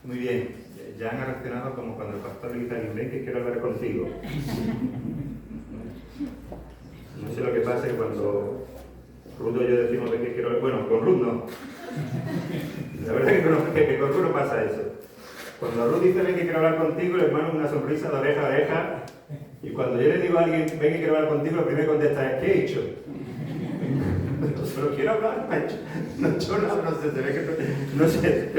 Muy bien, ya han reaccionado como cuando el pastor le dice a alguien, ven que quiero hablar contigo. No sé lo que pasa que cuando Ruth y yo decimos ven que quiero hablar, bueno, con Ruth no. La verdad es que con Ruth no pasa eso. Cuando Ruth dice ven que quiero hablar contigo, le mando una sonrisa de oreja a oreja. Y cuando yo le digo a alguien ven que quiero hablar contigo, lo primero que contesta es ¿qué he hecho? No solo quiero hablar, no he hecho nada, no sé, se ve que no sé,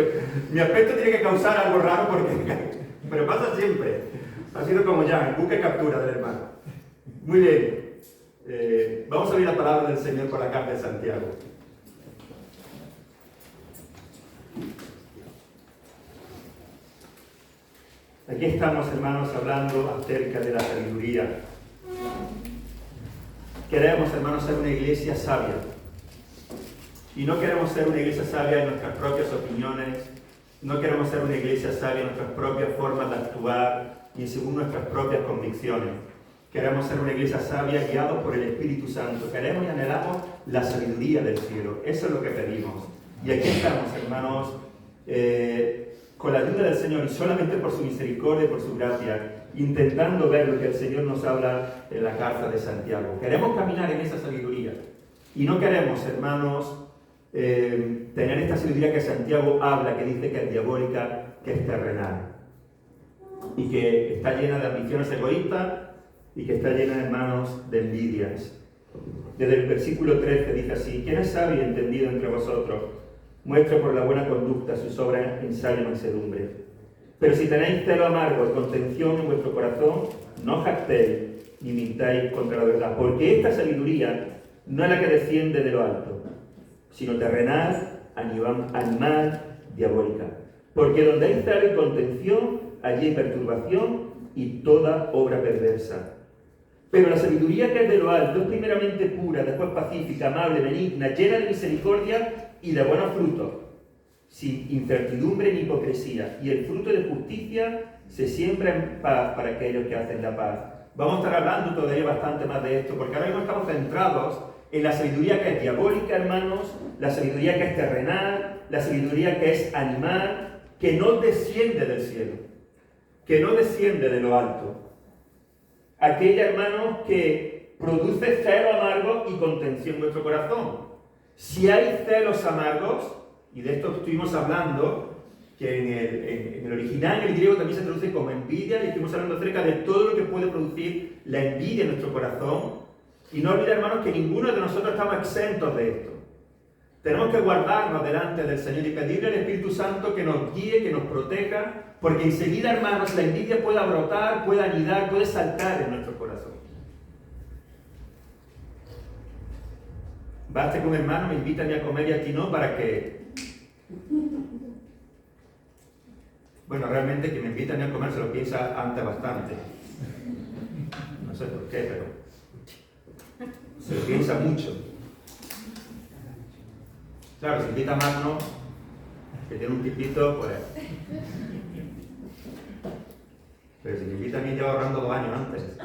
mi aspecto tiene que causar algo raro porque, pero pasa siempre. Ha sido como ya, el buque captura del hermano. Muy bien, vamos a oír la palabra del Señor por la carta de Santiago. Aquí estamos, hermanos, hablando acerca de la sabiduría. Queremos, hermanos, ser una iglesia sabia. Y no queremos ser una iglesia sabia en nuestras propias opiniones, no queremos ser una iglesia sabia en nuestras propias formas de actuar, ni según nuestras propias convicciones. Queremos ser una iglesia sabia guiados por el Espíritu Santo. Queremos y anhelamos la sabiduría del cielo. Eso es lo que pedimos. Y aquí estamos, hermanos, con la ayuda del Señor y solamente por su misericordia y por su gracia, intentando ver lo que el Señor nos habla en la carta de Santiago. Queremos caminar en esa sabiduría. Y no queremos, hermanos, tener esta sabiduría que Santiago habla, que dice que es diabólica, que es terrenal. Y que está llena de ambiciones egoístas y que está llena, hermanos, de envidias. Desde el versículo 13 dice así: ¿Quién es sabio y entendido entre vosotros? Muestre por la buena conducta sus obras en sabia mansedumbre. Pero si tenéis celo amargo y contención en vuestro corazón, no jactéis ni mintáis contra la verdad, porque esta sabiduría no es la que desciende de lo alto, sino terrenal, animal, diabólica. Porque donde hay celo y contención, allí hay perturbación y toda obra perversa. Pero la sabiduría que es de lo alto es primeramente pura, después pacífica, amable, benigna, llena de misericordia y de buenos frutos, sin incertidumbre ni hipocresía. Y el fruto de justicia se siembra en paz para aquellos que hacen la paz. Vamos a estar hablando todavía bastante más de esto, porque ahora mismo estamos centrados en la sabiduría que es diabólica, hermanos, la sabiduría que es terrenal, la sabiduría que es animal, que no desciende del cielo, que no desciende de lo alto. Aquella, hermanos, que produce celo amargo y contención en vuestro corazón. Si hay celos amargos, y de esto estuvimos hablando, que en el original, en el griego, también se traduce como envidia, y estuvimos hablando acerca de todo lo que puede producir la envidia en nuestro corazón. Y no olvidar, hermanos, que ninguno de nosotros estamos exentos de esto. Tenemos que guardarnos delante del Señor y pedirle al Espíritu Santo que nos guíe, que nos proteja, porque enseguida, hermanos, la envidia puede brotar, puede anidar, puede saltar en nuestro corazón. Basta que un hermano me invite a mí a comer y a ti no, para que... Bueno, realmente que me invite a mí a comer se lo piensa antes bastante. No sé por qué, pero se lo piensa mucho. Claro, si invita a Magno, que tiene un tipito, pues... Pero si me invita a mí, llevo ahorrando 2 años antes.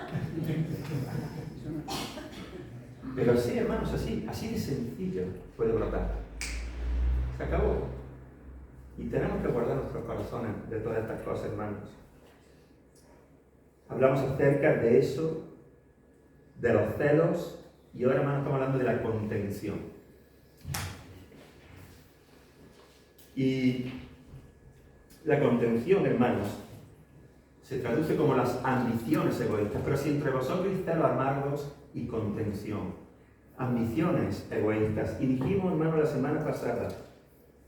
Pero sí, hermanos, así de sencillo puede brotar. Se acabó. Y tenemos que guardar nuestros corazones de todas estas cosas, hermanos. Hablamos acerca de eso, de los celos, y ahora, hermanos, estamos hablando de la contención. Y la contención, hermanos, se traduce como las ambiciones egoístas, pero si entre vosotros hay celos amargos y contención, ambiciones egoístas. Y dijimos, hermanos, la semana pasada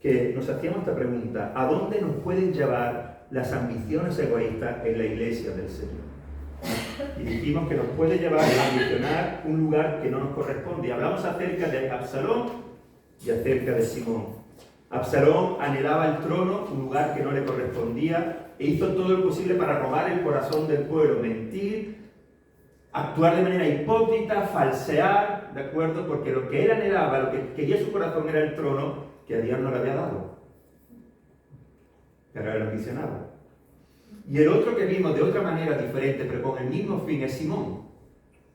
que nos hacíamos esta pregunta: ¿a dónde nos pueden llevar las ambiciones egoístas en la iglesia del Señor? Y dijimos que nos puede llevar a ambicionar un lugar que no nos corresponde. Y hablamos acerca de Absalón y acerca de Simón. Absalón anhelaba el trono, un lugar que no le correspondía, e hizo todo lo posible para robar el corazón del pueblo, mentir, actuar de manera hipócrita, falsear, ¿de acuerdo? Porque lo que él anhelaba, lo que quería su corazón era el trono que a Dios no le había dado. Pero él ambicionaba. Y el otro que vimos de otra manera diferente, pero con el mismo fin, es Simón,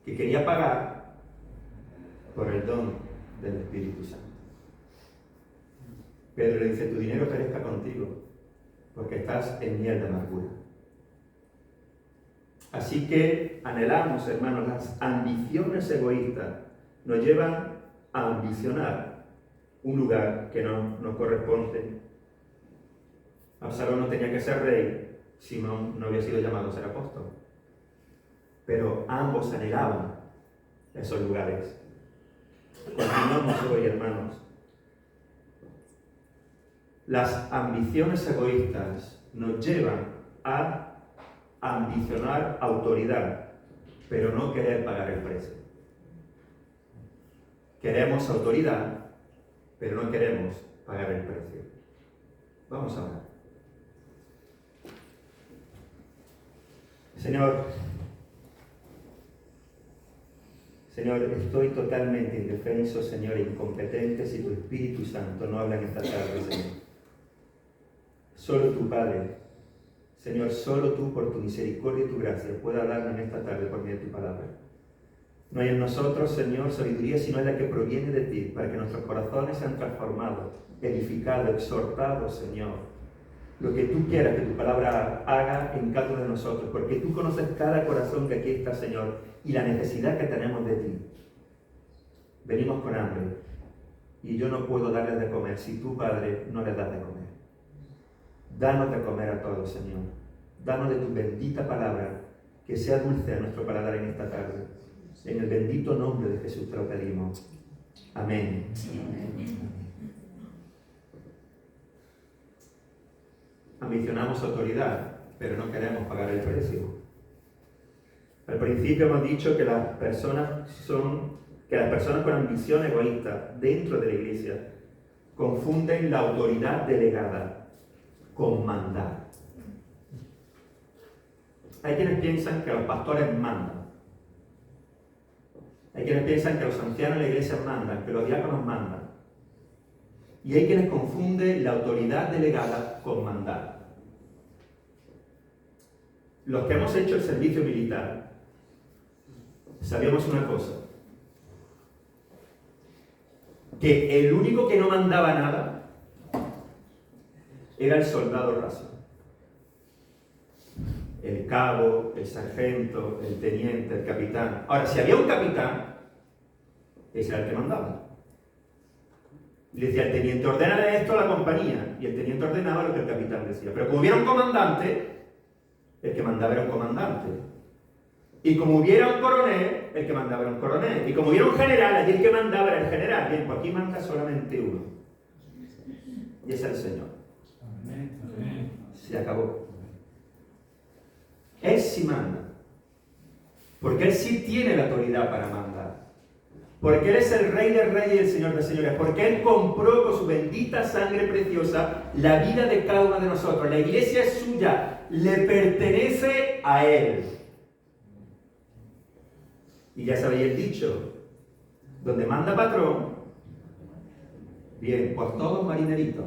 que quería pagar por el don del Espíritu Santo. Pedro le dice: tu dinero perezca contigo. porque estás en miel de amargura. Así que anhelamos, hermanos, las ambiciones egoístas nos llevan a ambicionar un lugar que no nos corresponde. Absalón no tenía que ser rey, Simón no había sido llamado a ser apóstol. Pero ambos anhelaban esos lugares. Continuamos hoy, hermanos. Las ambiciones egoístas nos llevan a ambicionar autoridad, pero no querer pagar el precio. Queremos autoridad, pero no queremos pagar el precio. Vamos a ver. Señor, estoy totalmente indefenso, Señor, e incompetente si tu Espíritu Santo no habla en esta tarde, Señor. Solo tu Padre, Señor, solo tú por tu misericordia y tu gracia puedes hablarnos en esta tarde por medio de tu palabra. No hay en nosotros, Señor, sabiduría, sino es la que proviene de ti, para que nuestros corazones sean transformados, edificados, exhortados, Señor. Lo que tú quieras que tu palabra haga en cada uno de nosotros, porque tú conoces cada corazón que aquí está, Señor, y la necesidad que tenemos de ti. Venimos con hambre, y yo no puedo darles de comer si tú, Padre, no les das de comer. Danos de comer a todos, Señor. Danos de tu bendita palabra, que sea dulce a nuestro paladar en esta tarde. En el bendito nombre de Jesús te lo pedimos. Amén. Ambicionamos autoridad, pero no queremos pagar el precio. Al principio hemos dicho que las personas con ambición egoísta dentro de la iglesia confunden la autoridad delegada con mandar. Hay quienes piensan que los pastores mandan. Hay quienes piensan que los ancianos de la iglesia mandan, que los diáconos mandan. Y hay quienes confunden la autoridad delegada con mandar. Los que hemos hecho el servicio militar sabíamos una cosa, que el único que no mandaba nada era el soldado raso. El cabo, el sargento, el teniente, el capitán. Ahora, si había un capitán, ese era el que mandaba. Le decía, el teniente, ordénale esto a la compañía. Y el teniente ordenaba lo que el capitán decía. Pero como hubiera un comandante, el que mandaba era un comandante. Y como hubiera un coronel, el que mandaba era un coronel. Y como hubiera un general, allí el que mandaba era el general. Bien, pues aquí manda solamente uno. Y ese es el Señor. Se acabó. Él sí manda. Porque Él sí tiene la autoridad para mandar. Porque Él es el Rey de Reyes y el Señor de Señores. Porque Él compró con su bendita sangre preciosa la vida de cada uno de nosotros. La iglesia es suya. Le pertenece a Él. Y ya sabéis el dicho. Donde manda patrón. Bien, pues todos marineritos.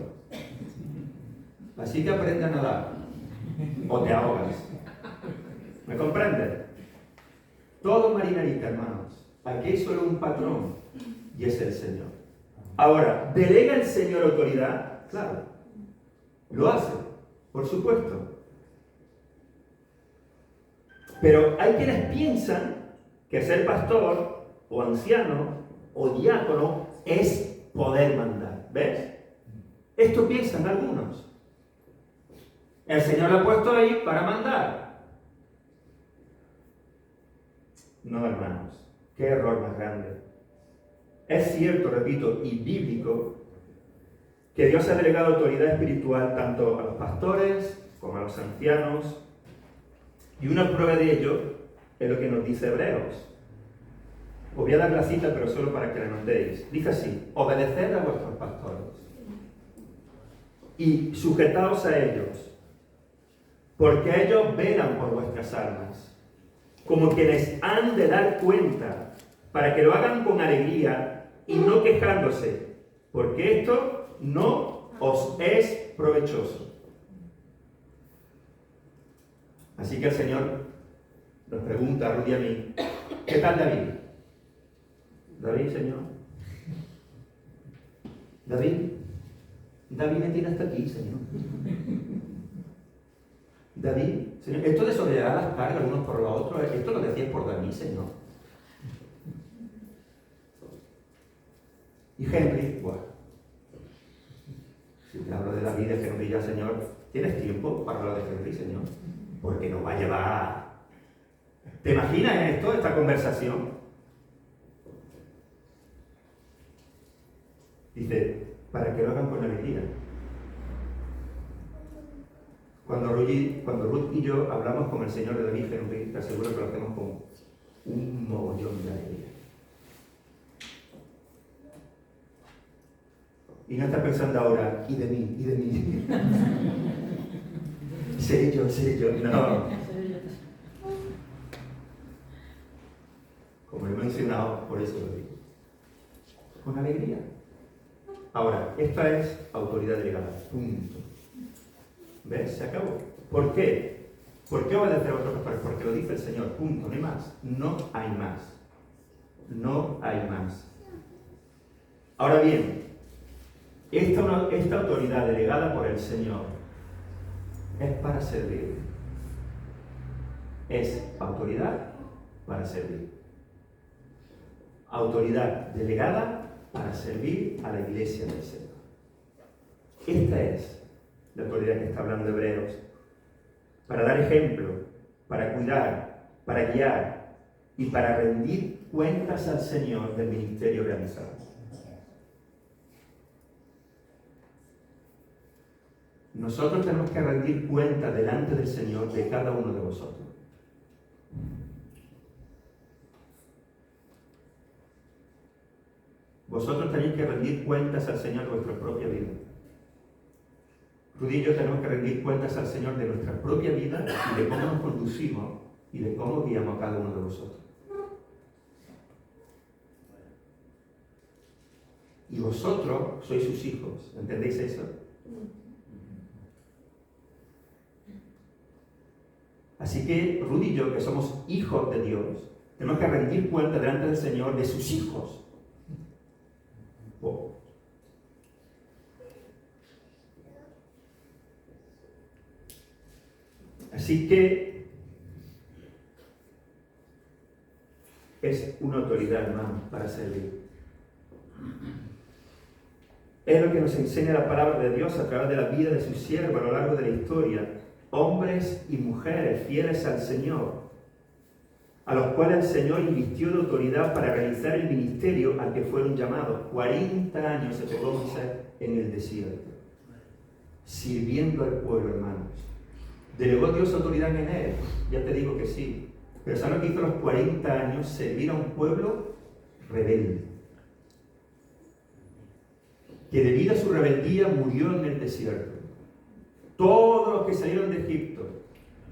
Así que aprende a nadar. O te ahogas. ¿Me comprendes? Todos marineritas, hermanos. Aquí hay solo un patrón. Y es el Señor. Ahora, ¿delega el Señor autoridad? Claro. Lo hace. Por supuesto. Pero hay quienes piensan que ser pastor, o anciano, o diácono, es poder mandar. ¿Ves? Esto piensan algunos. El Señor lo ha puesto ahí para mandar. No, hermanos. Qué error más grande. Es cierto, repito, y bíblico, que Dios ha delegado autoridad espiritual tanto a los pastores como a los ancianos. Y una prueba de ello es lo que nos dice Hebreos. Os voy a dar la cita, pero solo para que la notéis. Dice así: obedeced a vuestros pastores y sujetaos a ellos, porque ellos velan por vuestras almas, como quienes han de dar cuenta, para que lo hagan con alegría y no quejándose, porque esto no os es provechoso. Así que el Señor nos pregunta a Rudy y a mí: ¿qué tal David? David, Señor. David me tiene hasta aquí, Señor. Señor, esto de sobrellevar las cargas unos por los otros, esto lo decías por mí, Señor. Y Henry, bueno, si te hablo de la vida de Henry ya, Señor, ¿tienes tiempo para hablar de Henry, Señor? Porque nos va a llevar. ¿Te imaginas esto, esta conversación? Dice, para que lo hagan con alegría. Cuando Ruth y yo hablamos con el Señor de David Henry, te aseguro que lo hacemos con un mogollón de alegría. Y no estás pensando ahora, y de mí. Seré yo, no. Como he mencionado, por eso lo digo. Con alegría. Ahora, esta es autoridad delegada. Punto. ¿Ves? Se acabó. ¿Por qué? ¿Por qué obedecer a otros pastores? Porque lo dice el Señor. Punto. No hay más. No hay más. No hay más. Ahora bien, esta autoridad delegada por el Señor es para servir. Es autoridad para servir. Autoridad delegada para servir a la iglesia del Señor. Esta es la autoridad que está hablando Hebreos. Para dar ejemplo, para cuidar, para guiar y para rendir cuentas al Señor del ministerio realizado. Nosotros tenemos que rendir cuenta delante del Señor de cada uno de vosotros. Vosotros tenéis que rendir cuentas al Señor de vuestra propia vida. Rudy y yo tenemos que rendir cuentas al Señor de nuestra propia vida y de cómo nos conducimos y de cómo guiamos a cada uno de vosotros. Y vosotros sois sus hijos, ¿entendéis eso? Así que Rudy y yo, que somos hijos de Dios, tenemos que rendir cuenta delante del Señor de sus hijos. Wow. Así que es una autoridad, hermano, para servir. Es lo que nos enseña la palabra de Dios a través de la vida de sus siervos a lo largo de la historia. Hombres y mujeres fieles al Señor, a los cuales el Señor invistió de autoridad para realizar el ministerio al que fueron llamados. 40 años se pegó Moisés en el desierto, sirviendo al pueblo, hermanos. ¿Delegó Dios autoridad en él? Ya te digo que sí. Pero ¿sabes lo que hizo los 40 años? Servir a un pueblo rebelde, que debido a su rebeldía murió en el desierto. Todos los que salieron de Egipto,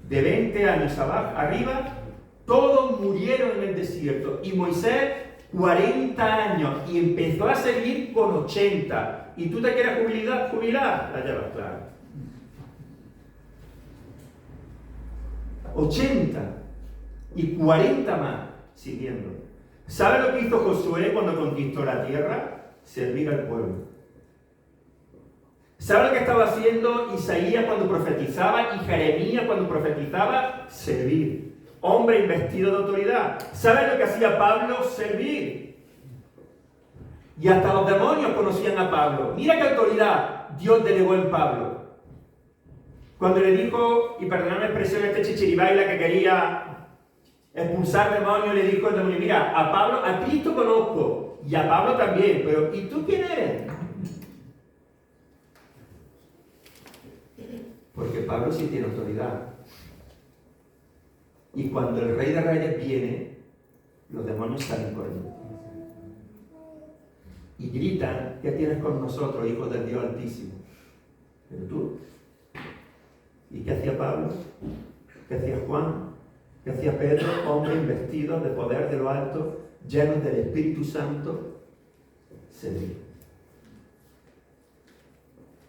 de 20 años arriba, todos murieron en el desierto. Y Moisés, 40 años, y empezó a servir con 80. ¿Y tú te quieres jubilar? La llevas clara. 80 y 40 más sirviendo. ¿Sabes lo que hizo Josué cuando conquistó la tierra? Servir al pueblo. ¿Sabe lo que estaba haciendo Isaías cuando profetizaba y Jeremías cuando profetizaba? Servir. Hombre investido de autoridad. ¿Sabe lo que hacía Pablo? Servir. Y hasta los demonios conocían a Pablo. Mira qué autoridad Dios delegó en Pablo. Cuando le dijo, y perdonad la expresión, este chichiribaila que quería expulsar demonios, le dijo el demonio, mira, a Pablo, a Cristo conozco, y a Pablo también, pero ¿y tú quién eres? Porque Pablo sí tiene autoridad. Y cuando el Rey de Reyes viene, los demonios salen corriendo. Y gritan, ¿qué tienes con nosotros, hijos del Dios Altísimo? Pero tú. ¿Y qué hacía Pablo? ¿Qué hacía Juan? ¿Qué hacía Pedro? Hombres investidos de poder de lo alto, llenos del Espíritu Santo, servir.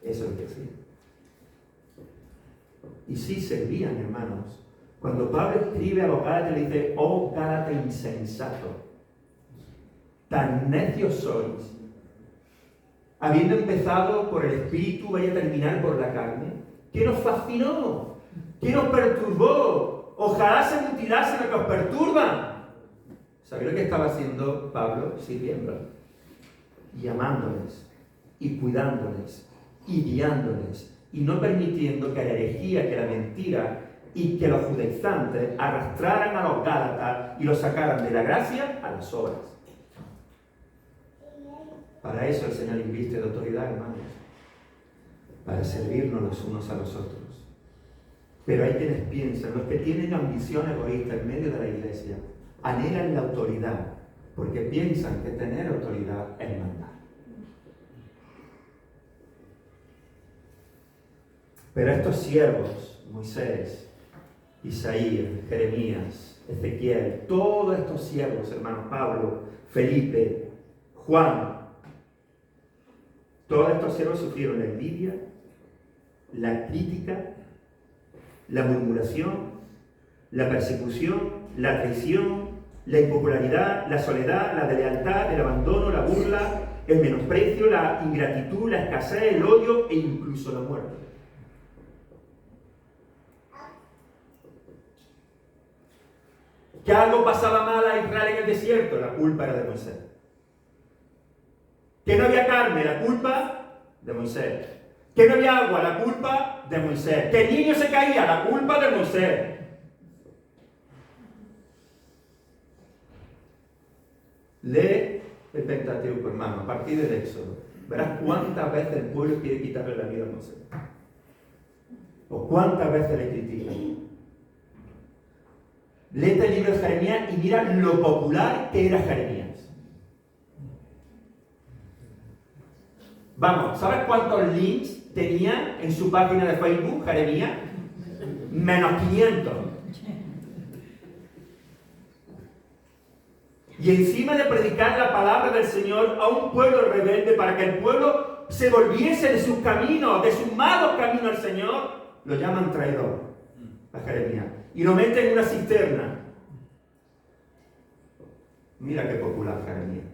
Eso es lo que hacía. Y sí servían, hermanos. Cuando Pablo escribe a los Gálatas, le dice, oh Gálatas insensato, tan necios sois, habiendo empezado por el Espíritu, vaya a terminar por la carne. ¿Qué nos fascinó? ¿Quién os perturbó? Ojalá se mutilase lo que os perturba. ¿Sabéis lo que estaba haciendo Pablo? Sirviendo. Y amándoles, y cuidándoles, y guiándoles, y no permitiendo que la herejía, que la mentira y que los judaizantes arrastraran a los gálatas y los sacaran de la gracia a las obras. Para eso el Señor inviste de autoridad, hermanos, para servirnos los unos a los otros. Pero hay quienes piensan, los que tienen ambición egoísta en medio de la iglesia, anhelan la autoridad, porque piensan que tener autoridad es mandar. Pero estos siervos, Moisés, Isaías, Jeremías, Ezequiel, todos estos siervos, hermanos, Pablo, Felipe, Juan, todos estos siervos sufrieron la envidia, la crítica, la murmuración, la persecución, la traición, la impopularidad, la soledad, la deslealtad, el abandono, la burla, el menosprecio, la ingratitud, la escasez, el odio e incluso la muerte. ¿Que algo pasaba mal a Israel en el desierto? La culpa era de Moisés. ¿Que no había carne? La culpa de Moisés. ¿Que no había agua? La culpa de Moisés. ¿Que el niño se caía? La culpa de Moisés. Lee el Pentateuco, hermano, a partir del Éxodo. Verás cuántas veces el pueblo quiere quitarle la vida a Moisés. O cuántas veces le critican. Léete el libro de Jeremías y mira lo popular que era Jeremías. Vamos, ¿sabes cuántos links tenía en su página de Facebook Jeremías? Menos 500. Y encima de predicar la palabra del Señor a un pueblo rebelde para que el pueblo se volviese de sus caminos, de sus malos caminos al Señor, lo llaman traidor a Jeremías. Y lo meten en una cisterna. Mira qué popular Jeremías.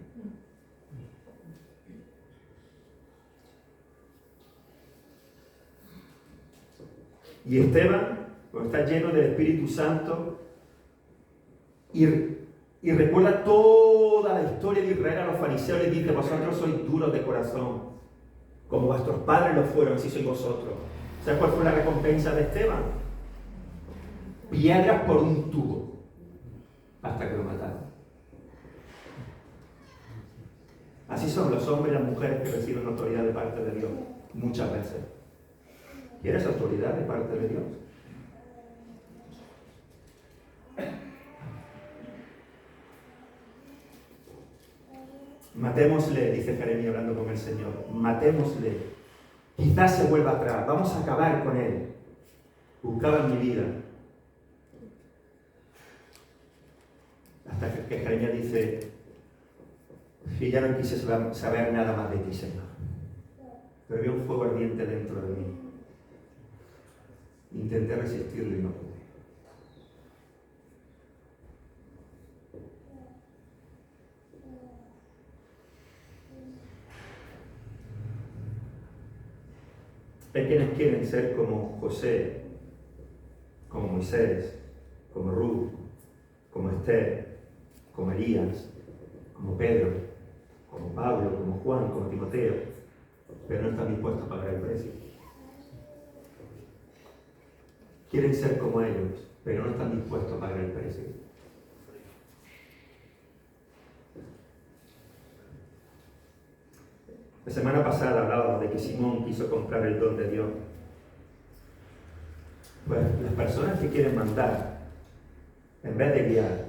Y Esteban, cuando está lleno del Espíritu Santo, y recuerda toda la historia de Israel a los fariseos, les dice: vosotros sois duros de corazón, como vuestros padres lo fueron, así sois vosotros. ¿Sabes cuál fue la recompensa de Esteban? Piedras por un tubo, hasta que lo mataron. Así son los hombres y las mujeres que reciben autoridad de parte de Dios, muchas veces. ¿Quieres autoridad de parte de Dios? Matémosle, dice Jeremías hablando con el Señor. Matémosle. Quizás se vuelva atrás. Vamos a acabar con él. Buscaba en mi vida. Hasta que Jeremías dice: si ya no quise saber nada más de ti, Señor. Pero había un fuego ardiente dentro de mí. Intenté resistirlo y no pude. Hay quienes quieren ser como José, como Moisés, como Ruth, como Esther, como Elías, como Pedro, como Pablo, como Juan, como Timoteo, pero no están dispuestos a pagar el precio. Quieren ser como ellos, pero no están dispuestos a pagar el precio. La semana pasada hablábamos de que Simón quiso comprar el don de Dios. Pues las personas que quieren mandar, en vez de guiar,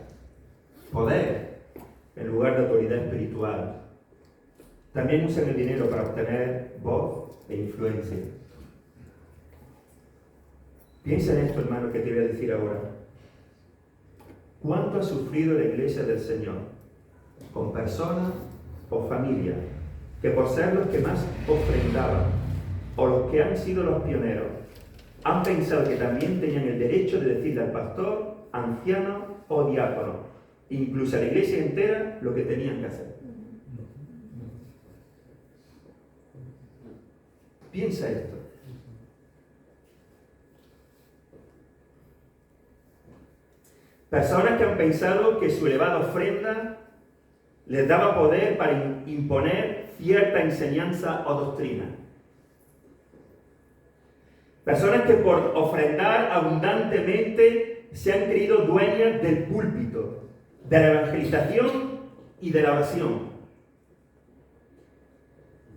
poder en lugar de autoridad espiritual, también usan el dinero para obtener voz e influencia. Piensa en esto, hermano, que te voy a decir ahora. ¿Cuánto ha sufrido la iglesia del Señor con personas o familias que por ser los que más ofrendaban o los que han sido los pioneros han pensado que también tenían el derecho de decirle al pastor, anciano o diácono, incluso a la iglesia entera, lo que tenían que hacer? Piensa esto. Personas que han pensado que su elevada ofrenda les daba poder para imponer cierta enseñanza o doctrina. Personas que por ofrendar abundantemente se han creído dueñas del púlpito, de la evangelización y de la oración.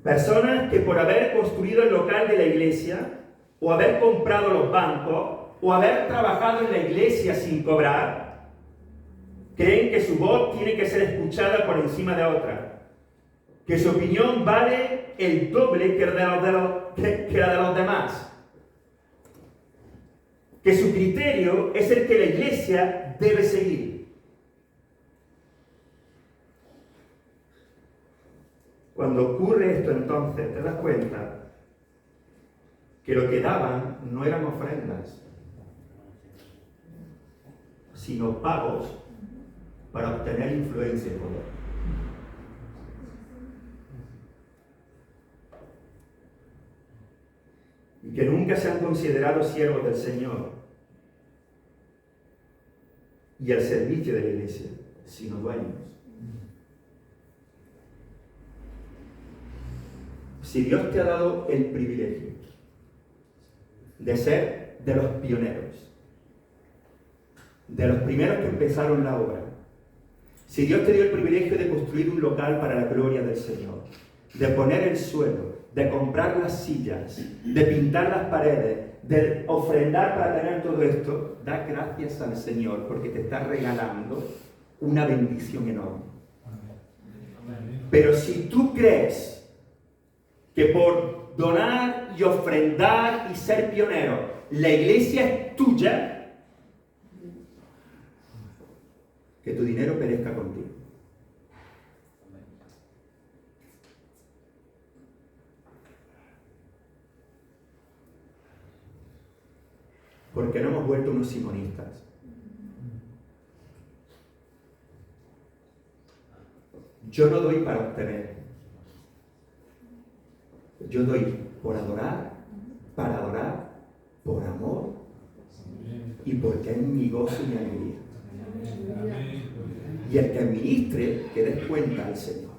Personas que por haber construido el local de la iglesia, o haber comprado los bancos, o haber trabajado en la iglesia sin cobrar, creen que su voz tiene que ser escuchada por encima de otra, que su opinión vale el doble que la de los demás, que su criterio es el que la iglesia debe seguir. Cuando ocurre esto, entonces, te das cuenta que lo que daban no eran ofrendas, sino pagos para obtener influencia y poder. Y que nunca se han considerado siervos del Señor y al servicio de la iglesia, sino dueños. Si Dios te ha dado el privilegio de ser de los pioneros, de los primeros que empezaron la obra, si Dios te dio el privilegio de construir un local para la gloria del Señor, de poner el suelo, de comprar las sillas, de pintar las paredes, de ofrendar para tener todo esto, da gracias al Señor porque te está regalando una bendición enorme. Pero si tú crees que por donar y ofrendar y ser pionero, la iglesia es tuya, que tu dinero perezca contigo. Porque no hemos vuelto unos simonistas. Yo no doy para obtener. Yo doy por adorar, para adorar, por amor y porque es mi gozo y mi alegría. Y el que administre, que des cuenta al Señor.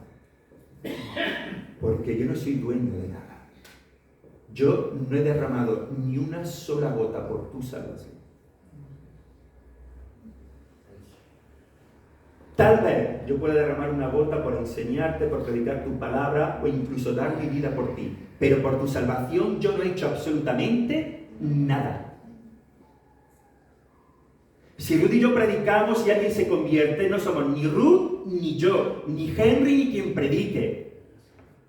Porque yo no soy dueño de nada. Yo no he derramado ni una sola gota por tu salvación. Tal vez yo pueda derramar una gota por enseñarte, por predicar tu palabra o incluso dar mi vida por ti. Pero por tu salvación yo no he hecho absolutamente nada. Si Ruth y yo predicamos y alguien se convierte, no somos ni Ruth, ni yo, ni Henry, ni quien predique.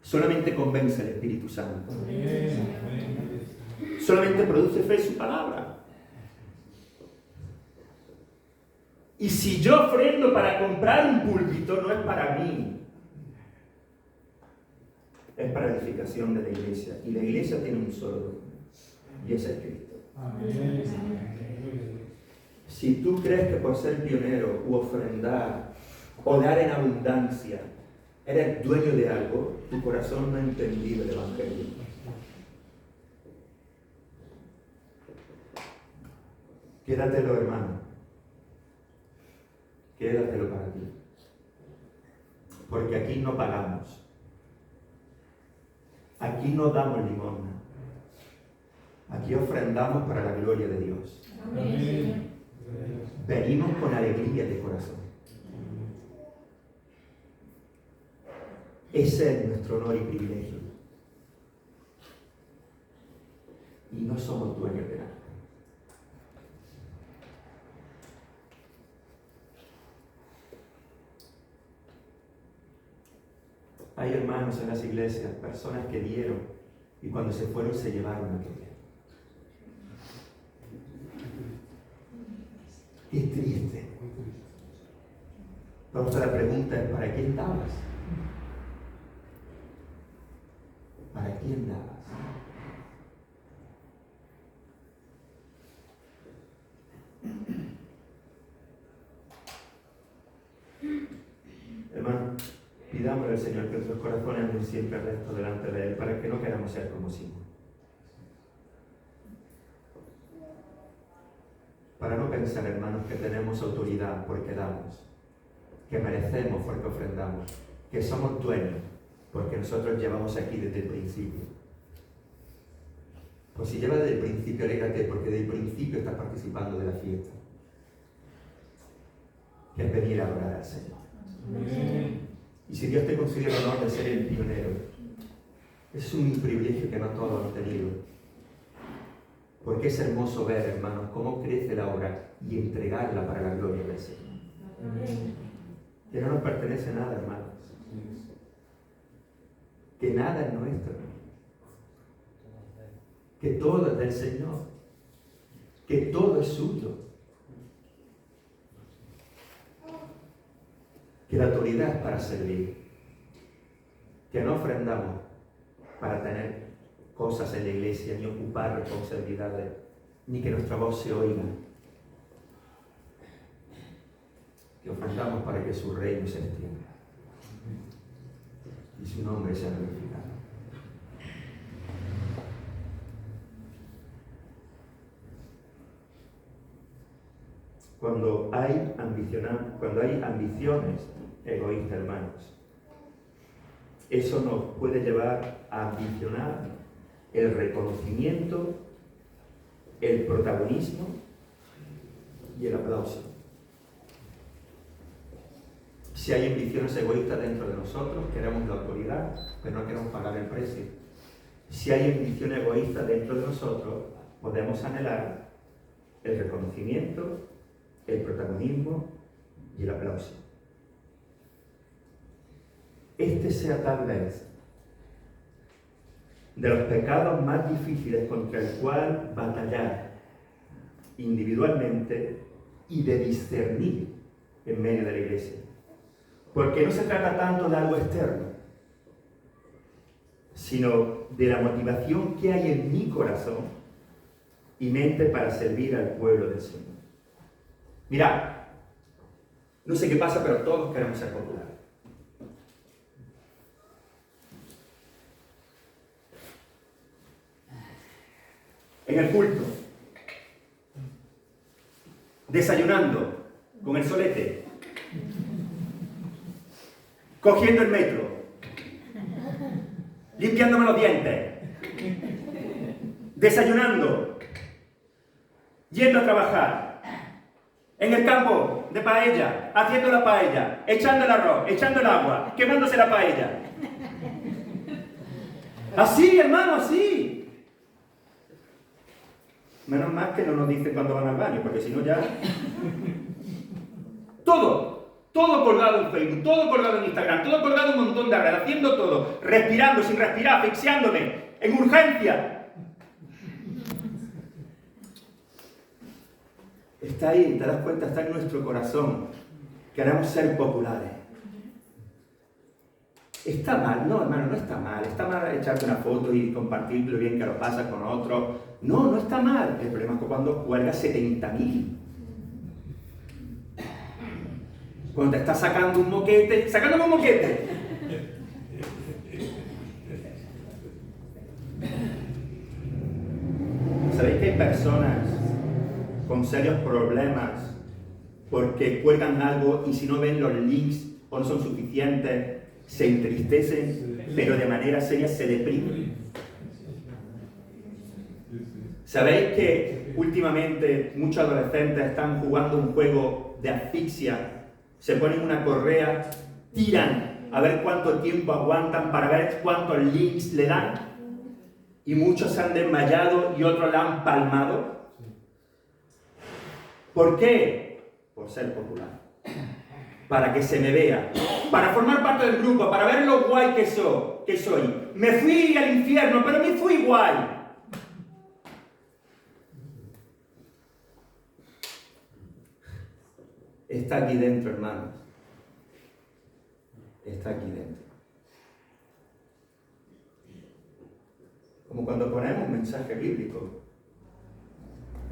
Solamente convence el Espíritu Santo. Solamente produce fe en su palabra. Y si yo ofrendo para comprar un púlpito, no es para mí. Es para edificación de la iglesia. Y la iglesia tiene un solo dueño. Y ese es Cristo. Si tú crees que por ser pionero u ofrendar o dar en abundancia eres dueño de algo, tu corazón no ha entendido el Evangelio. Quédatelo, hermano. Quédatelo para ti. Porque aquí no pagamos. Aquí no damos limosna. Aquí ofrendamos para la gloria de Dios. Amén. Venimos con alegría de corazón. Ese es nuestro honor y privilegio. Y no somos dueños de nada. Hay hermanos en las iglesias, personas que dieron y cuando se fueron se llevaron aquello. Qué triste. Entonces la pregunta es, ¿para quién dabas? ¿Para quién dabas? Hermano, pidámosle al Señor que nuestros corazones anden siempre rectos delante de Él, para que no queramos ser como Simón. Para no pecar pensar, hermanos, que tenemos autoridad porque damos, que merecemos porque ofrendamos, que somos dueños porque nosotros llevamos aquí desde el principio. Pues si llevas desde el principio, alégrate, porque desde el principio estás participando de la fiesta, que es venir a adorar al Señor. Amén. Y si Dios te concedió el honor de ser el pionero, es un privilegio que no todos han tenido. Porque es hermoso ver, hermanos, cómo crece la obra y entregarla para la gloria del Señor. Amén. Que no nos pertenece nada, hermanos. Que nada es nuestro. Que todo es del Señor. Que todo es suyo. Que la autoridad es para servir. Que no ofrendamos para tener cosas en la iglesia, ni ocupar responsabilidades, ni que nuestra voz se oiga. Que ofrendamos para que su reino se extienda y su nombre sea glorificado. Cuando hay ambiciones egoístas, hermanos, eso nos puede llevar a ambicionar el reconocimiento, el protagonismo y el aplauso. Si hay ambiciones egoístas dentro de nosotros, queremos la autoridad, pero no queremos pagar el precio. Si hay ambición egoísta dentro de nosotros, podemos anhelar el reconocimiento, el protagonismo y el aplauso. Este sea tal vez de los pecados más difíciles contra el cual batallar individualmente y de discernir en medio de la iglesia. Porque no se trata tanto de algo externo, sino de la motivación que hay en mi corazón y mente para servir al pueblo del Señor. Mirad, no sé qué pasa, pero todos queremos ser populares. En el culto, desayunando con el solete, cogiendo el metro, limpiándome los dientes, desayunando, yendo a trabajar, en el campo de paella, haciendo la paella, echando el arroz, echando el agua, quemándose la paella. Así, hermano, así. Menos mal que no nos dicen cuando van al baño, porque si no ya... Todo colgado en Facebook, todo colgado en Instagram, todo colgado en un montón de redes, haciendo todo, respirando, sin respirar, asfixiándome, en urgencia. Está ahí, te das cuenta, está en nuestro corazón. Queremos ser populares. ¿Está mal? No, hermano, no está mal. Está mal echarte una foto y compartir lo bien que lo pasas con otros. No está mal. El problema es que cuando cuelgas 70.000. Cuando te estás sacando un moquete. ¡Sacándome un moquete! ¿Sabéis que hay personas con serios problemas porque cuelgan algo y si no ven los links o no son suficientes, se entristecen, pero de manera seria se deprimen? ¿Sabéis que últimamente muchos adolescentes están jugando un juego de asfixia? Se ponen una correa, tiran a ver cuánto tiempo aguantan para ver cuántos links le dan. Y muchos se han desmayado y otros la han palmado. ¿Por qué? Por ser popular. Para que se me vea. Para formar parte del grupo, para ver lo guay que soy. Me fui al infierno, pero me fui guay. Está aquí dentro, hermanos. Está aquí dentro. Como cuando ponemos un mensaje bíblico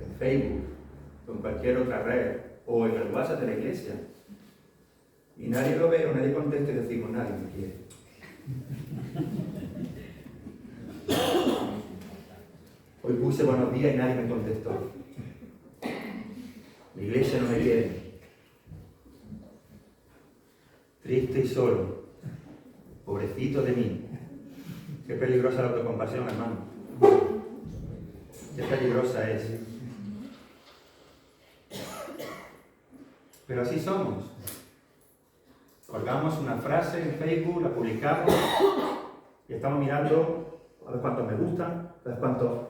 en Facebook, o en cualquier otra red, o en el WhatsApp de la iglesia, y nadie lo ve o nadie contesta y decimos, nadie me quiere. Hoy puse buenos días y nadie me contestó. La iglesia no me quiere. Triste y solo. Pobrecito de mí. Qué peligrosa la autocompasión, hermano. Qué peligrosa es. Pero así somos. Colgamos una frase en Facebook, la publicamos y estamos mirando a ver cuántos me gustan, a ver cuántos...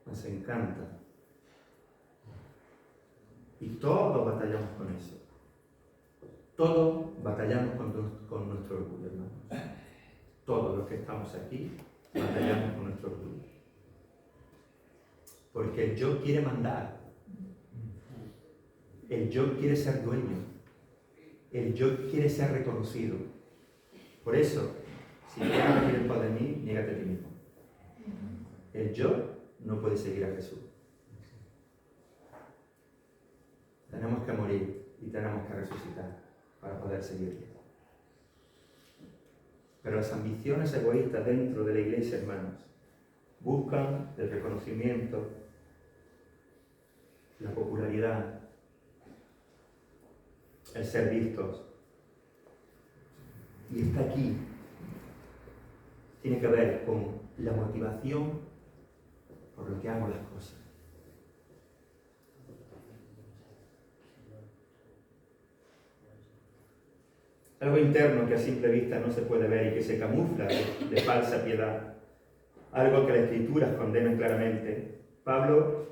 Nos encanta. Y todos batallamos con eso. Todos batallamos con nuestro orgullo, hermanos. Todos los que estamos aquí batallamos con nuestro orgullo. Porque el yo quiere mandar. El yo quiere ser dueño. El yo quiere ser reconocido. Por eso, si quieres venir en pos de mí, niégate a ti mismo. El yo no puede seguir a Jesús. Tenemos que morir y tenemos que resucitar para poder seguirle. Pero las ambiciones egoístas dentro de la iglesia, hermanos, buscan el reconocimiento, la popularidad, el ser vistos. Y está aquí. Tiene que ver con la motivación por lo que hago las cosas. Algo interno que a simple vista no se puede ver y que se camufla de falsa piedad. Algo que las Escrituras condenan claramente. Pablo,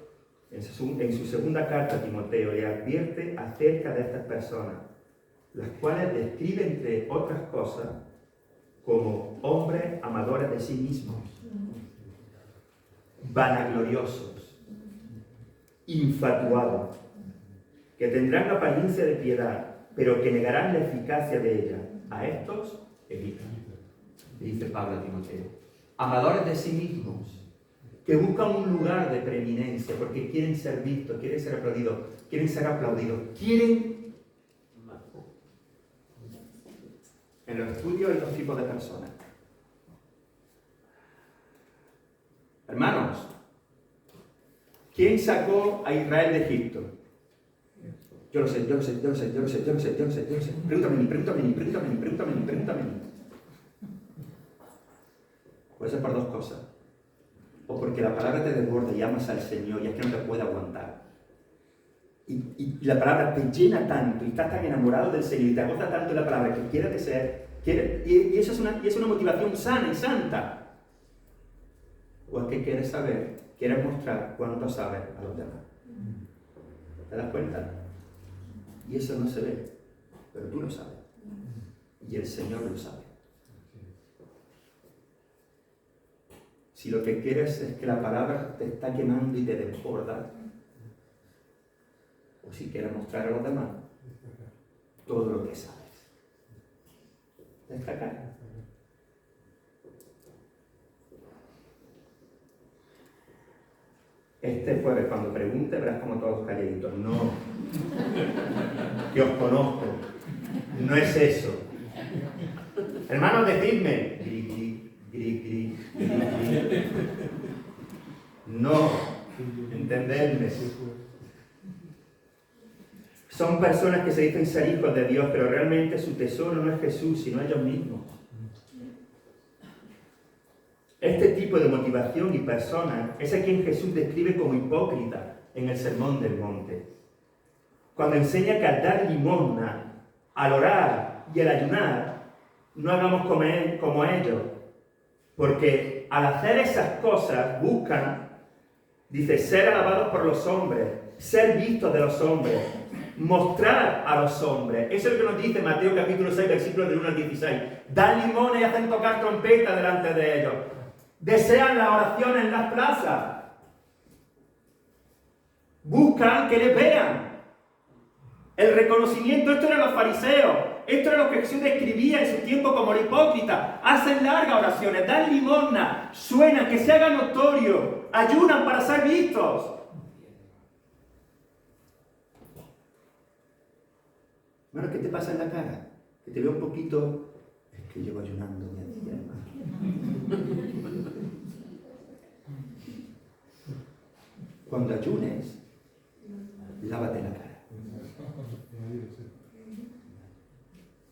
en su segunda carta a Timoteo, le advierte acerca de estas personas, las cuales describe, entre otras cosas, como hombres amadores de sí mismos, vanagloriosos, infatuados, que tendrán apariencia de piedad, pero que negarán la eficacia de ella. A estos evitan, dice Pablo a Timoteo. Amadores de sí mismos, que buscan un lugar de preeminencia porque quieren ser vistos, quieren ser aplaudidos, quieren... En los estudios hay dos tipos de personas. Hermanos, ¿quién sacó a Israel de Egipto? Yo lo sé. Pregúntame. Puede ser por dos cosas. O porque la palabra te desborda y amas al Señor y es que no te puede aguantar. Y la palabra te llena tanto y estás tan enamorado del Señor y te agota tanto la palabra que quieres ser, y eso es una motivación sana y santa. O es que quieres mostrar cuánto sabes a los demás. ¿Te das cuenta? Y eso no se ve, pero tú lo sabes. Y el Señor lo sabe. Si lo que quieres es que la palabra te está quemando y te desborda, o si quieres mostrar a los demás todo lo que sabes. Destacar. Este jueves, cuando pregunte, verás como todos calladitos. No, que os conozco. No es eso. Hermanos, decidme. No, entendedme. Son personas que se dicen ser hijos de Dios, pero realmente su tesoro no es Jesús, sino ellos mismos. Este tipo de motivación y persona es a quien Jesús describe como hipócrita en el Sermón del Monte. Cuando enseña que al dar limosna, al orar y al ayunar, no hagamos como ellos. Porque al hacer esas cosas buscan, dice, ser alabados por los hombres, ser vistos de los hombres, mostrar a los hombres. Eso es lo que nos dice Mateo capítulo 6, versículos del 1 al 16. Dan limones y hacen tocar trompeta delante de ellos. Desean la oración en las plazas. Buscan que les vean. El reconocimiento, esto eran los fariseos. Esto era lo que Jesús describía en su tiempo como el hipócrita. Hacen largas oraciones, dan limosna, suenan, que se haga notorio, ayunan para ser vistos. Bueno, ¿qué te pasa en la cara? Que te veo un poquito... Es que llevo ayunando mi día, hermano. cuando ayunes, lávate la cara.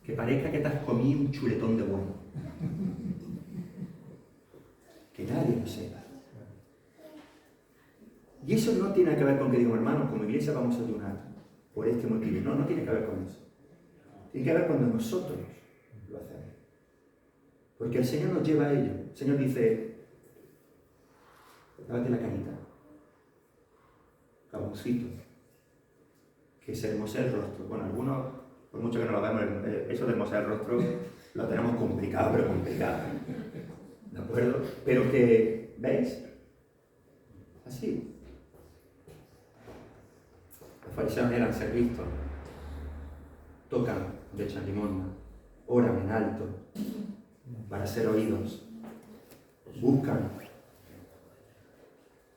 Que parezca que te has comido un chuletón de bueno. Que nadie lo sepa. Y eso no tiene que ver con que digo, hermanos, como iglesia vamos a ayunar por este motivo. No, no tiene que ver con eso. Tiene que ver cuando nosotros lo hacemos. Porque el Señor nos lleva a ello. El Señor dice, lávate la carita, jaboncito, que se hermosee el rostro. Bueno, algunos, por mucho que no lo hagamos, eso de hermosear el rostro lo tenemos complicado, pero complicado. ¿De acuerdo? Pero que, ¿veis? Así. Los fariseos eran ser vistos. Tocan, le echan limosna, oran en alto para ser oídos, buscan.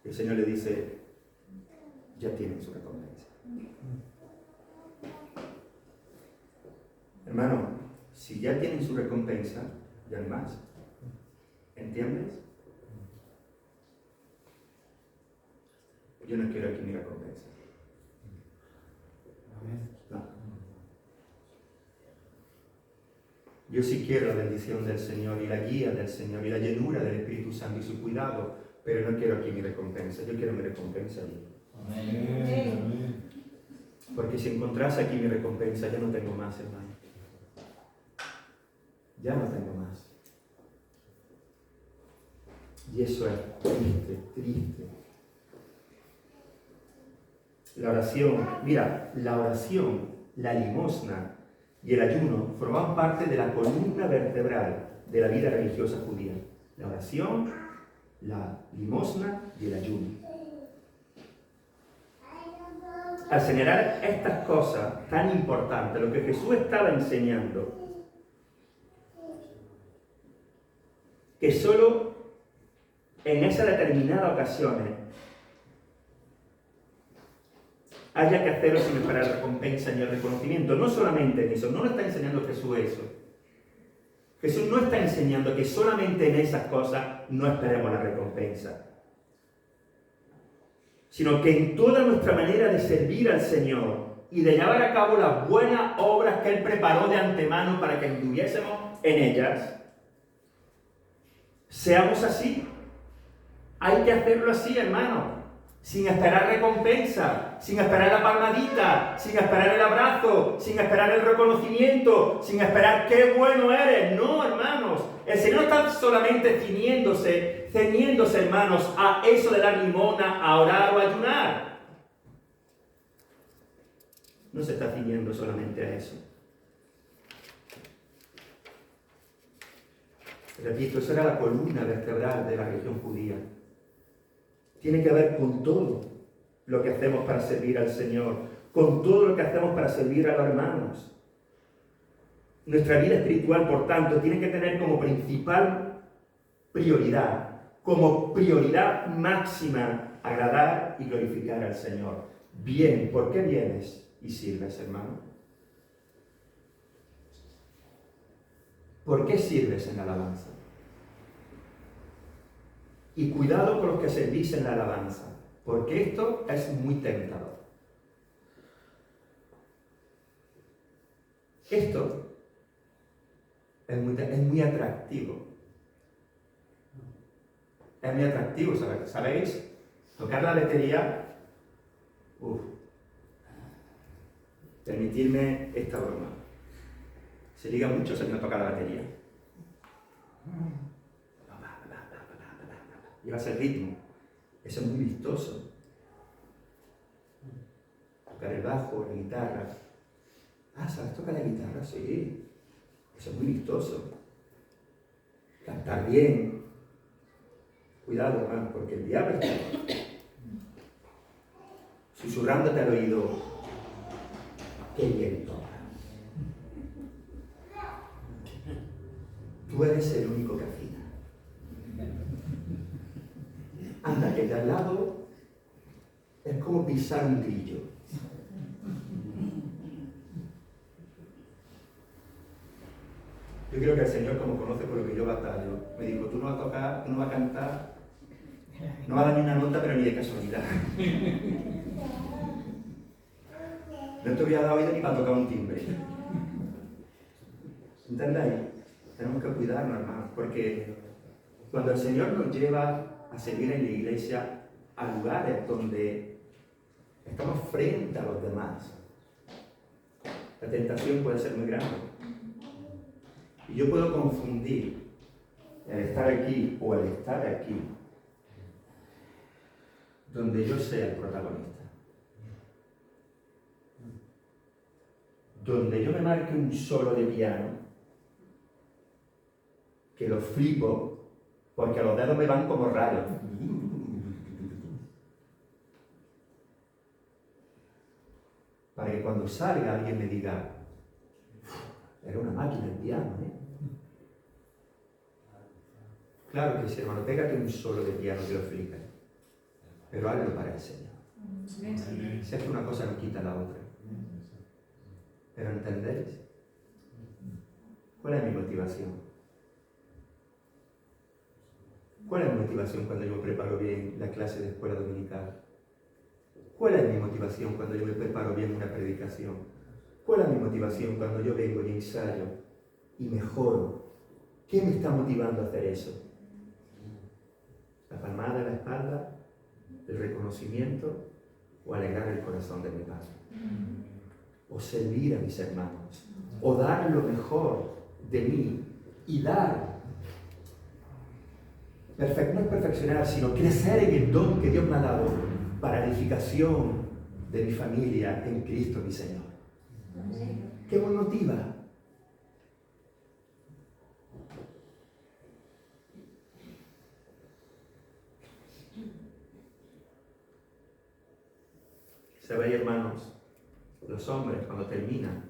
El Señor le dice, ya tienen su recompensa. Hermano, si ya tienen su recompensa, ya no hay más. ¿Entiendes? Yo no quiero aquí mi recompensa. No. Yo sí quiero la bendición del Señor y la guía del Señor y la llenura del Espíritu Santo y su cuidado, pero no quiero aquí mi recompensa. Yo quiero mi recompensa allí. Amén. Porque si encontrase aquí mi recompensa, ya no tengo más, hermano. Ya no tengo más. Y eso es triste, triste. La oración, mira, la oración, la limosna y el ayuno formaban parte de la columna vertebral de la vida religiosa judía. La oración, la limosna y el ayuno. Al señalar estas cosas tan importantes, lo que Jesús estaba enseñando, que solo en esas determinadas ocasiones haya que hacerlo sin esperar recompensa ni el reconocimiento. No solamente en eso, no lo está enseñando Jesús eso. Jesús no está enseñando que solamente en esas cosas no esperemos la recompensa, sino que en toda nuestra manera de servir al Señor y de llevar a cabo las buenas obras que Él preparó de antemano para que anduviésemos en ellas, seamos así. Hay que hacerlo así, hermano, sin esperar recompensa, sin esperar la palmadita, sin esperar el abrazo, sin esperar el reconocimiento, sin esperar qué bueno eres. No, hermanos, el Señor está solamente ceñiéndose, hermanos, a eso de dar limosna, a orar o a ayunar. No se está ciñendo solamente a eso. Repito, esa era la columna vertebral de la religión judía. Tiene que ver con todo lo que hacemos para servir al Señor, con todo lo que hacemos para servir a los hermanos. Nuestra vida espiritual, por tanto, tiene que tener como principal prioridad, como prioridad máxima, agradar y glorificar al Señor. Bien, ¿por qué vienes y sirves, hermano? ¿Por qué sirves en la alabanza? Y cuidado con los que servís en la alabanza, porque esto es muy tentador. Esto es muy atractivo. Es muy atractivo, ¿sabéis? Tocar la batería. Permitidme esta broma. Se liga mucho si no toca la batería. Llevas el ritmo. Eso es muy vistoso. Tocar el bajo, la guitarra. ¿Sabes tocar la guitarra? Sí. Eso es muy vistoso. Cantar bien. Cuidado, hermano, porque el diablo está susurrándote al oído. Qué bien toca. Tú eres el único que afina. Anda, que de al lado es como pisar un grillo. Yo creo que el Señor, como conoce por lo que yo batallo, me dijo, tú no vas a tocar, tú no vas a cantar No va a dar ni una nota, pero ni de casualidad. No te voy a dar oído ni para tocar un timbre. ¿Entendéis? Tenemos que cuidarnos, hermanos, porque cuando el Señor nos lleva a servir en la iglesia a lugares donde estamos frente a los demás, la tentación puede ser muy grande. Y yo puedo confundir el estar aquí o el estar aquí, donde yo sea el protagonista. Donde yo me marque un solo de piano, que lo flipo, porque los dedos me van como raros. Para que cuando salga alguien me diga, era una máquina el piano, ¿eh? Claro que sí, hermano, pégate un solo de piano que lo flipe, pero hazlo para el Señor. Si es que una cosa no quita la otra. ¿Pero entendéis? ¿Cuál es mi motivación? ¿Cuál es mi motivación cuando yo me preparo bien la clase de escuela dominical? ¿Cuál es mi motivación cuando yo me preparo bien una predicación? ¿Cuál es mi motivación cuando yo vengo y ensayo y mejoro? ¿Qué me está motivando a hacer eso? ¿La palmada en la espalda? ¿El reconocimiento? ¿O alegrar el corazón de mi Padre? ¿O servir a mis hermanos? ¿O dar lo mejor de mí? Y dar. No es perfeccionar, sino crecer en el don que Dios me ha dado para edificación de mi familia en Cristo mi Señor. ¿Qué me motiva? ¿Sabéis, hermanos? Los hombres, cuando terminan,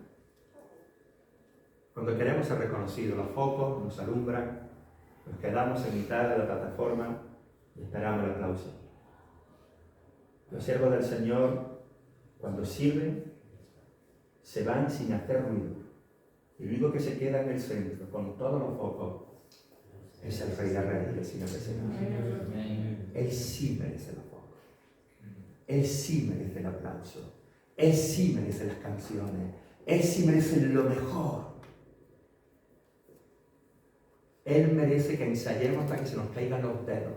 cuando queremos ser reconocidos, los focos nos alumbran, nos quedamos en mitad de la plataforma y esperamos el aplauso. Los siervos del Señor, cuando sirven, se van sin hacer ruido. Y lo único que se queda en el centro, con todos los focos, es el Rey de Reyes y el Señor de Señores. Él sí merece los focos. Él sí merece el aplauso. Él sí merece las canciones. Él sí merece lo mejor. Él merece que ensayemos hasta que se nos caigan los dedos.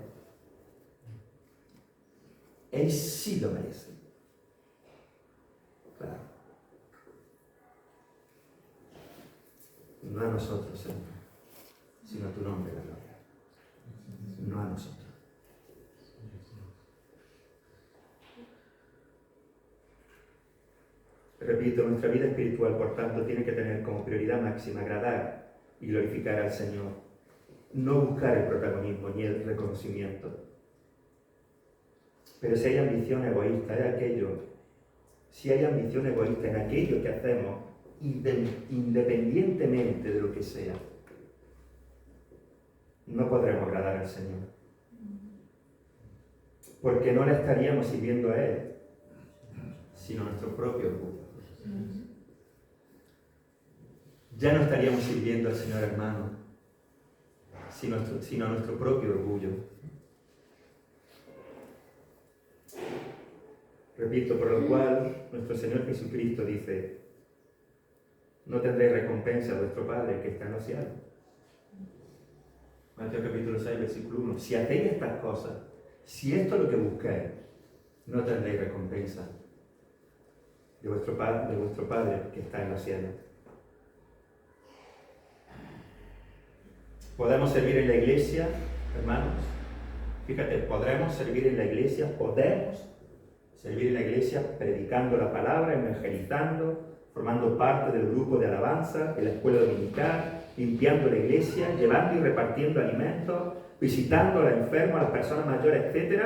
Él sí lo merece. Claro. No a nosotros, Señor, sino a tu nombre, la gloria. No a nosotros. Repito, nuestra vida espiritual, por tanto, tiene que tener como prioridad máxima agradar y glorificar al Señor. No buscar el protagonismo ni el reconocimiento. Pero si hay ambición egoísta en aquello que hacemos, independientemente de lo que sea, no podremos agradar al Señor. Porque no le estaríamos sirviendo a Él, sino a nuestro propio orgullo. Ya no estaríamos sirviendo al Señor, hermano, sino a nuestro propio orgullo. Repito, por lo cual nuestro Señor Jesucristo dice: no tendréis recompensa de vuestro Padre que está en los cielos. Mateo capítulo 6, versículo 1. Si hacéis estas cosas, si esto es lo que buscáis, no tendréis recompensa de vuestro Padre que está en los cielos. Podemos servir en la iglesia, hermanos. Fíjate, podemos servir en la iglesia predicando la palabra, evangelizando, formando parte del grupo de alabanza, de la escuela dominical, limpiando la iglesia, llevando y repartiendo alimentos, visitando a los enfermos, a las personas mayores, etc.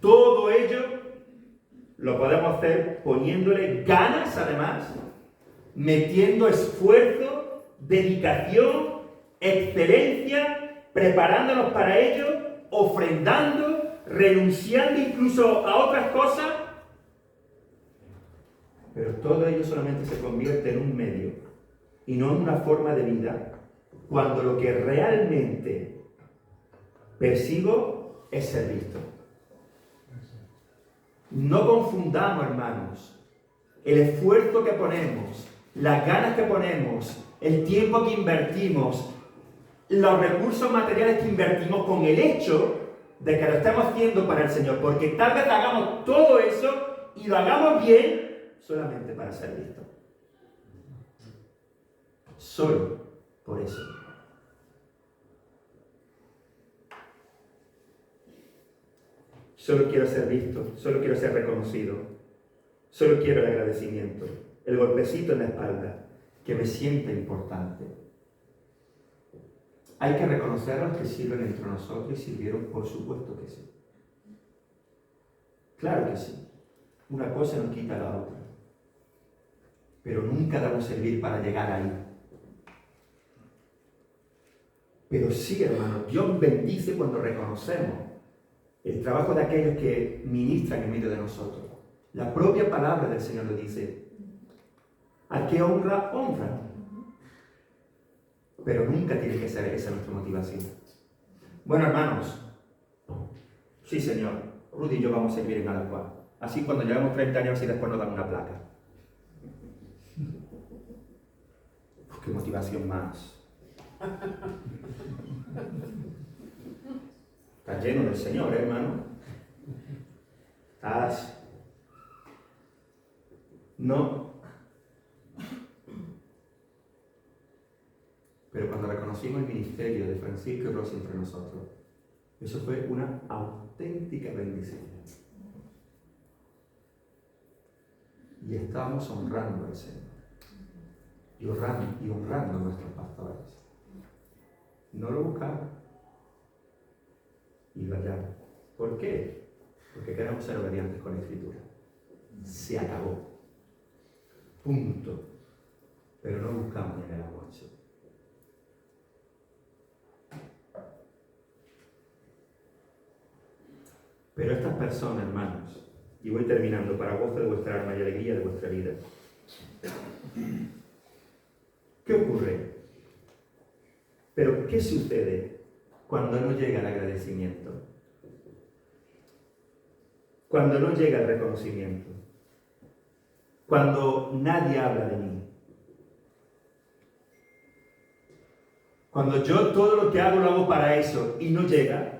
Todo ello lo podemos hacer poniéndole ganas, además, metiendo esfuerzo, dedicación, excelencia, preparándonos para ello, ofrendando, renunciando incluso a otras cosas. Pero todo ello solamente se convierte en un medio y no en una forma de vida cuando lo que realmente persigo es ser visto. No confundamos, hermanos, el esfuerzo que ponemos, las ganas que ponemos, el tiempo que invertimos, los recursos materiales que invertimos con el hecho de que lo estamos haciendo para el Señor, porque tal vez hagamos todo eso y lo hagamos bien solamente para ser vistos. Solo por eso. Solo quiero ser visto, solo quiero ser reconocido, solo quiero el agradecimiento, el golpecito en la espalda, que me sienta importante. Hay que reconocer a los que sirven entre nosotros y sirvieron, por supuesto que sí. Claro que sí. Una cosa no quita la otra. Pero nunca debemos servir para llegar ahí. Pero sí, hermano, Dios bendice cuando reconocemos el trabajo de aquellos que ministran en medio de nosotros. La propia palabra del Señor lo dice. Al que honra, honra. Pero nunca tiene que ser esa nuestra motivación. Bueno, hermanos, sí, Señor, Rudy y yo vamos a servir en Alacua. Así cuando llevamos 30 años y después nos dan una placa. Pues qué motivación más. Estás lleno del Señor, hermano. Estás... No. Pero cuando reconocimos el ministerio de Francisco y Rosy entre nosotros, eso fue una auténtica bendición. Y estamos honrando al Señor. Y honrando a nuestros pastores. No lo buscamos. Y lo hallamos. ¿Por qué? Porque queremos ser obedientes con la Escritura. Se acabó. Punto. Pero no buscamos ni el almuerzo. Pero estas personas, hermanos, y voy terminando, para gozo de vuestra alma y alegría de vuestra vida. ¿Qué ocurre? Pero ¿qué sucede cuando no llega el agradecimiento? Cuando no llega el reconocimiento. Cuando nadie habla de mí. Cuando yo todo lo que hago lo hago para eso y no llega,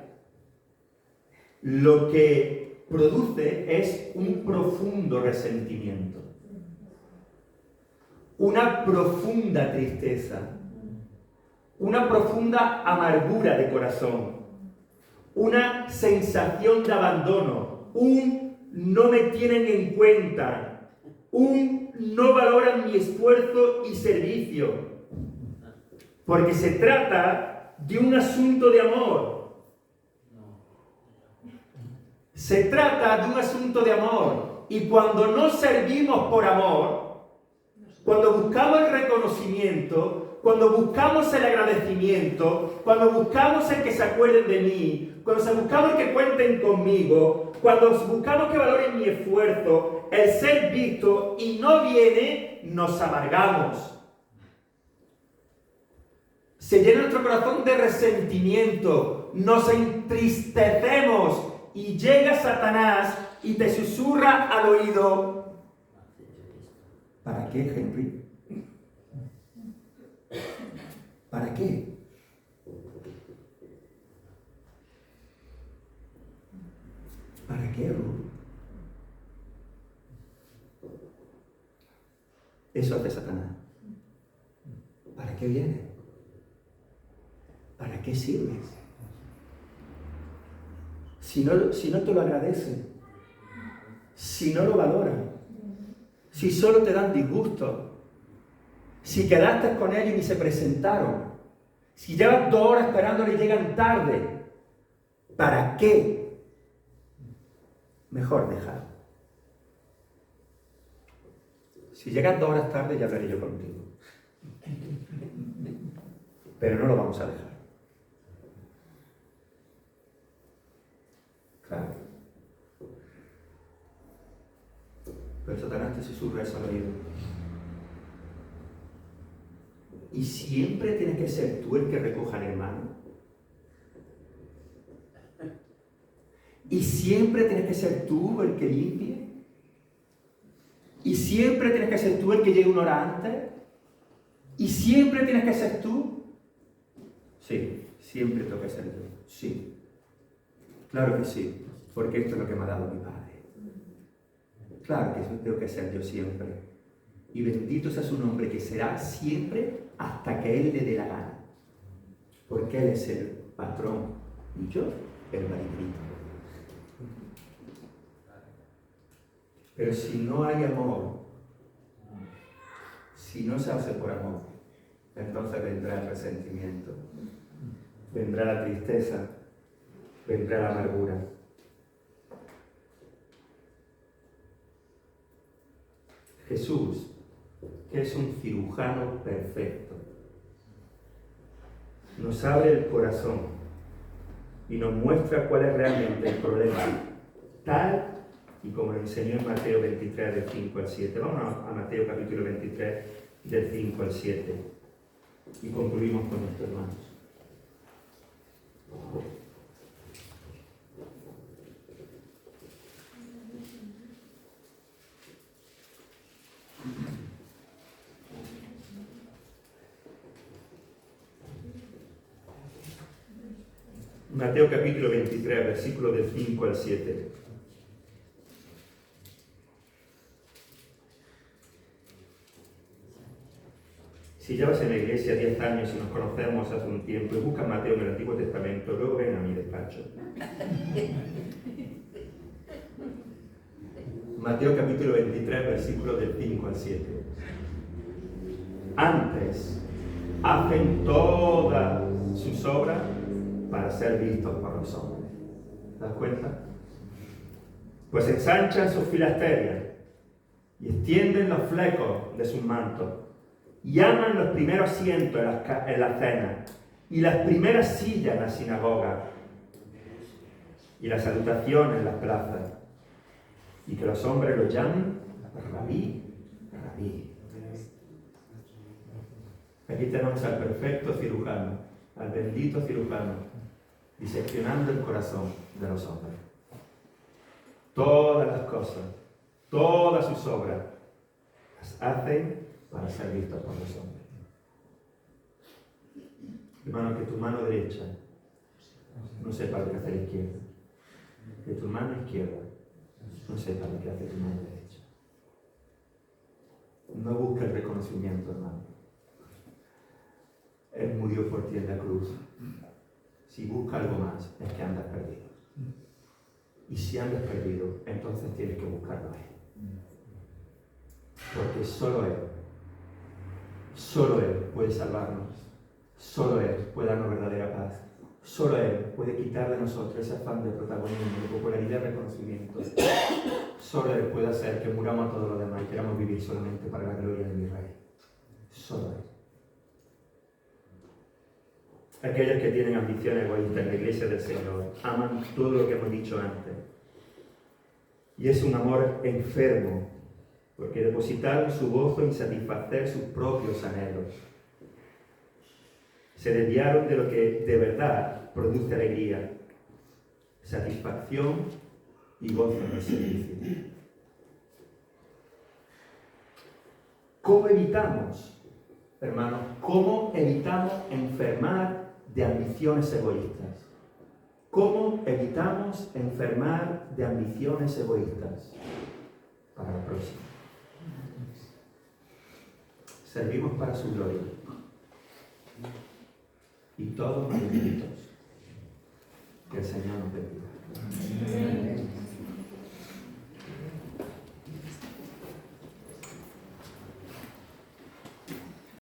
lo que produce es un profundo resentimiento, una profunda tristeza, una profunda amargura de corazón, una sensación de abandono, un no me tienen en cuenta, un no valoran mi esfuerzo y servicio, porque se trata de un asunto de amor. Se trata de un asunto de amor. Y cuando no servimos por amor, cuando buscamos el reconocimiento, cuando buscamos el agradecimiento, cuando buscamos el que se acuerden de mí, cuando buscamos el que cuenten conmigo, cuando buscamos que valoren mi esfuerzo, el ser visto y no viene, nos amargamos. Se llena nuestro corazón de resentimiento, nos entristecemos. Y llega Satanás y te susurra al oído. ¿Para qué, Henry? ¿Para qué? ¿Para qué, Ruth? Eso hace Satanás. ¿Para qué viene? ¿Para qué sirves? Si no te lo agradecen, si no lo valoran, si solo te dan disgusto, si quedaste con ellos y ni se presentaron, si llevas 2 horas esperándole y llegan tarde, ¿para qué? Mejor dejar. Si llegas 2 horas tarde ya hablaré yo contigo, pero no lo vamos a dejar. Claro. Pero Satanás te susurra eso al oído. Y siempre tienes que ser tú el que recoja al hermano. siempre tienes que ser tú el que limpie. Y siempre tienes que ser tú el que llegue una hora antes. Y siempre tienes que ser tú. Sí, siempre tengo que ser yo. Sí. Claro que sí, porque esto es lo que me ha dado mi Padre. Claro que eso tengo que ser yo siempre. Y bendito sea su nombre, que será siempre hasta que Él le dé la gana. Porque Él es el patrón y yo el marido. Pero si no hay amor, si no se hace por amor, entonces vendrá el resentimiento, vendrá la tristeza, vendrá la amargura. Jesús, que es un cirujano perfecto, nos abre el corazón y nos muestra cuál es realmente el problema, tal y como lo enseñó en Mateo 23, del 5 al 7. Vamos a Mateo capítulo 23, del 5 al 7. Y concluimos con nuestros hermanos. Mateo capítulo 23, versículos del 5 al 7. Si llevas en la iglesia 10 años y nos conocemos hace un tiempo y buscas Mateo en el Antiguo Testamento, luego ven a mi despacho. Mateo capítulo 23, versículos del 5 al 7. Antes hacen todas sus obras para ser vistos por los hombres. ¿Te das cuenta? Pues ensanchan sus filasterias y extienden los flecos de sus mantos y aman los primeros asientos en la cena y las primeras sillas en la sinagoga y la salutación en las plazas, y que los hombres lo llamen rabí, rabí. Aquí tenemos al perfecto cirujano, al bendito cirujano, diseccionando el corazón de los hombres. Todas las cosas, todas sus obras, las hacen para ser vistos por los hombres. Hermano, que tu mano derecha no sepa lo que hace la izquierda. Que tu mano izquierda no sepa lo que hace tu mano derecha. No busca el reconocimiento, hermano. Él murió por ti en la cruz. Si busca algo más, es que andas perdido. Y si andas perdido, entonces tienes que buscarlo a Él. Porque solo Él puede salvarnos. Solo Él puede darnos verdadera paz. Solo Él puede quitar de nosotros ese afán de protagonismo, de popularidad y reconocimiento. Solo Él puede hacer que muramos a todos los demás y queramos vivir solamente para la gloria de mi Rey. Solo Él. Aquellos que tienen ambiciones egoístas en la iglesia del Señor aman todo lo que hemos dicho antes. Y es un amor enfermo, porque depositaron su gozo en satisfacer sus propios anhelos. Se desviaron de lo que de verdad produce alegría, satisfacción y gozo en el servicio. ¿Cómo evitamos, hermanos, enfermar de ambiciones egoístas? ¿Cómo evitamos enfermar de ambiciones egoístas? Para la próxima. Servimos para su gloria. Y todos benditos. Que el Señor nos bendiga.